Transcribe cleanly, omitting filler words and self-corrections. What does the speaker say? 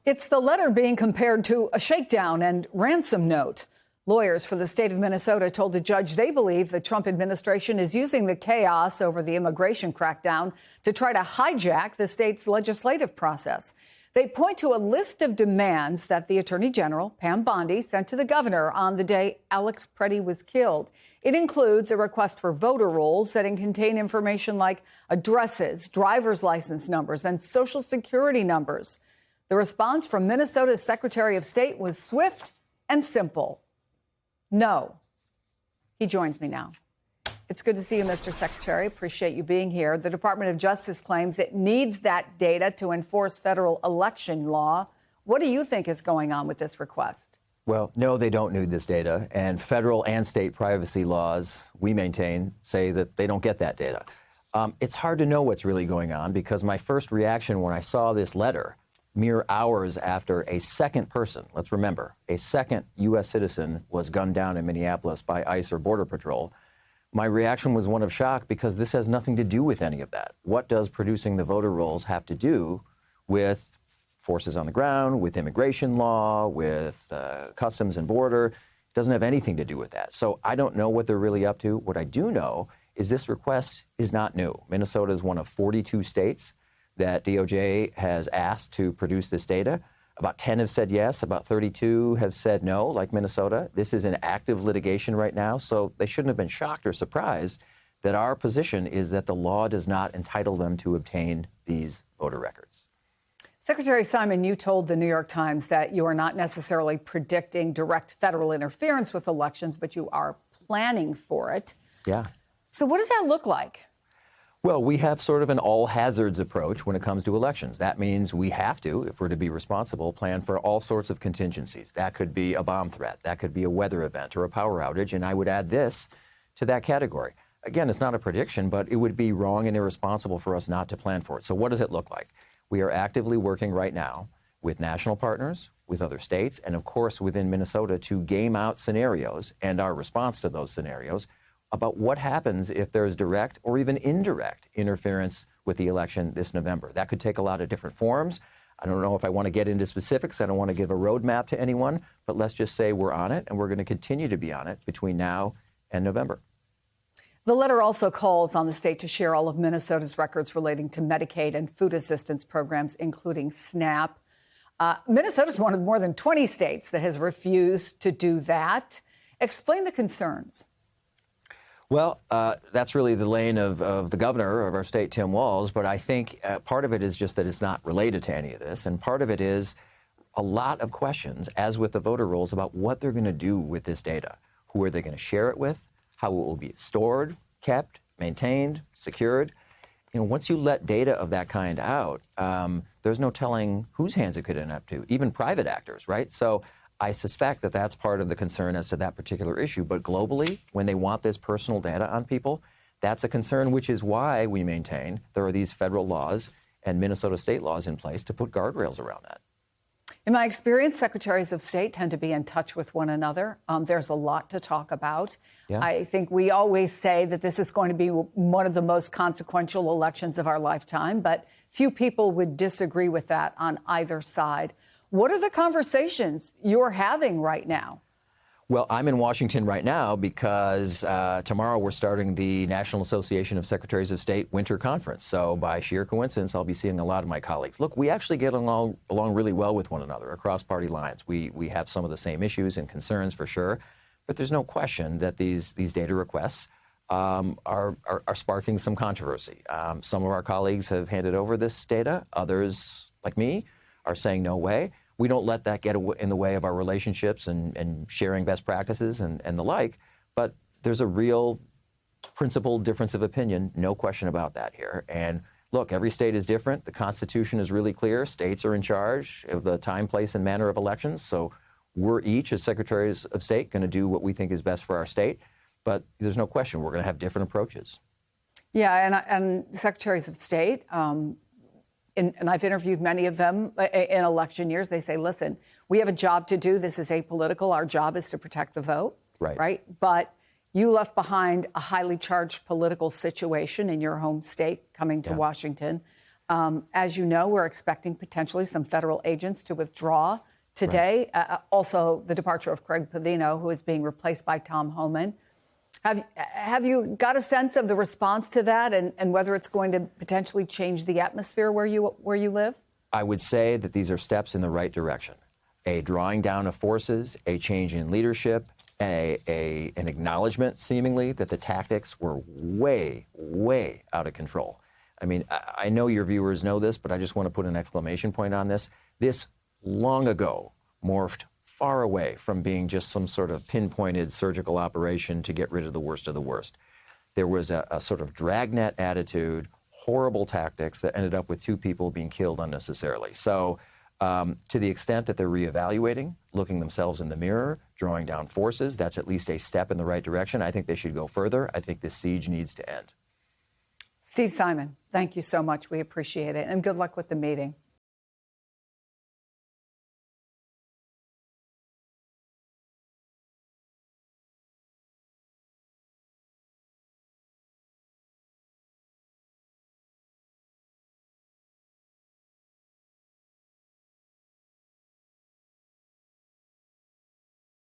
It's the letter being compared to a shakedown and ransom note. Lawyers for the state of Minnesota told a judge they believe the Trump administration is using the chaos over the immigration crackdown to try to hijack the state's legislative process. They point to a list of demands that the Attorney General, Pam Bondi, sent to the governor on the day Alex Preddy was killed. It includes a request for voter rolls that contain information like addresses, driver's license numbers, and Social Security numbers. The response from Minnesota's Secretary of State was swift and simple. No. He joins me now. It's good to see you, Mr. Secretary. Appreciate you being here. The Department of Justice claims it needs that data to enforce federal election law. What do you think is going on with this request? Well, no, they don't need this data. And federal and state privacy laws, we maintain, say that they don't get that data. It's hard to know what's really going on because my first reaction when I saw this letter, mere hours after a second person, let's remember, a second U.S. citizen was gunned down in Minneapolis by ICE or Border Patrol, my reaction was one of shock because this has nothing to do with any of that. What does producing the voter rolls have to do with forces on the ground, with immigration law, with customs and border? It doesn't have anything to do with that. So I don't know what they're really up to. What I do know is this request is not new. Minnesota is one of 42 states that DOJ has asked to produce this data. About 10 have said yes, about 32 have said no, like Minnesota. This is in active litigation right now, so they shouldn't have been shocked or surprised that our position is that the law does not entitle them to obtain these voter records. Secretary Simon, you told the New York Times that you are not necessarily predicting direct federal interference with elections, but you are planning for it. Yeah. So what does that look like? Well, we have sort of an all-hazards approach when it comes to elections. That means we have to, if we're to be responsible, plan for all sorts of contingencies. That could be a bomb threat. That could be a weather event or a power outage. And I would add this to that category. Again, it's not a prediction, but it would be wrong and irresponsible for us not to plan for it. So what does it look like? We are actively working right now with national partners, with other states, and of course within Minnesota to game out scenarios and our response to those scenarios about what happens if there's direct or even indirect interference with the election this November. That could take a lot of different forms. I don't know if I want to get into specifics. I don't want to give a roadmap to anyone, but let's just say we're on it, and we're going to continue to be on it between now and November. The letter also calls on the state to share all of Minnesota's records relating to Medicaid and food assistance programs, including SNAP. Minnesota is one of more than 20 states that has refused to do that. Explain the concerns. Well, that's really the lane of the governor of our state, Tim Walz. But I think part of it is just that it's not related to any of this. And part of it is a lot of questions, as with the voter rolls, about what they're going to do with this data. Who are they going to share it with? How it will be stored, kept, maintained, secured? You know, once you let data of that kind out, there's no telling whose hands it could end up to, even private actors, right? So I suspect that that's part of the concern as to that particular issue. But globally, when they want this personal data on people, that's a concern, which is why we maintain there are these federal laws and Minnesota state laws in place to put guardrails around that. In my experience, secretaries of state tend to be in touch with one another. There's a lot to talk about. Yeah. I think we always say that this is going to be one of the most consequential elections of our lifetime, but few people would disagree with that on either side. What are the conversations you're having right now? Well, I'm in Washington right now because tomorrow we're starting the National Association of Secretaries of State Winter Conference. So by sheer coincidence, I'll be seeing a lot of my colleagues. Look, we actually get along really well with one another across party lines. We have some of the same issues and concerns for sure, but there's no question that these data requests are sparking some controversy. Some of our colleagues have handed over this data. Others, like me, are saying no way. We don't let that get in the way of our relationships and sharing best practices and the like. But there's a real principled difference of opinion, no question about that here. And look, every state is different. The Constitution is really clear. States are in charge of the time, place, and manner of elections. So we're each, as secretaries of state, going to do what we think is best for our state. But there's no question we're going to have different approaches. Yeah, and secretaries of state, and I've interviewed many of them in election years. They say, listen, we have a job to do. This is apolitical. Our job is to protect the vote. Right. But you left behind a highly charged political situation in your home state coming to Washington. As you know, we're expecting potentially some federal agents to withdraw today. Right. Also, the departure of Craig Pavino, who is being replaced by Tom Homan. Have you got a sense of the response to that and whether it's going to potentially change the atmosphere where you live? I would say that these are steps in the right direction. A drawing down of forces, a change in leadership, an acknowledgement, seemingly, that the tactics were way, way out of control. I mean, I know your viewers know this, but I just want to put an exclamation point on this. This long ago morphed far away from being just some sort of pinpointed surgical operation to get rid of the worst of the worst. There was a sort of dragnet attitude, horrible tactics that ended up with 2 people being killed unnecessarily. So to the extent that they're reevaluating, looking themselves in the mirror, drawing down forces, that's at least a step in the right direction. I think they should go further. I think this siege needs to end. Steve Simon, thank you so much. We appreciate it. And good luck with the meeting.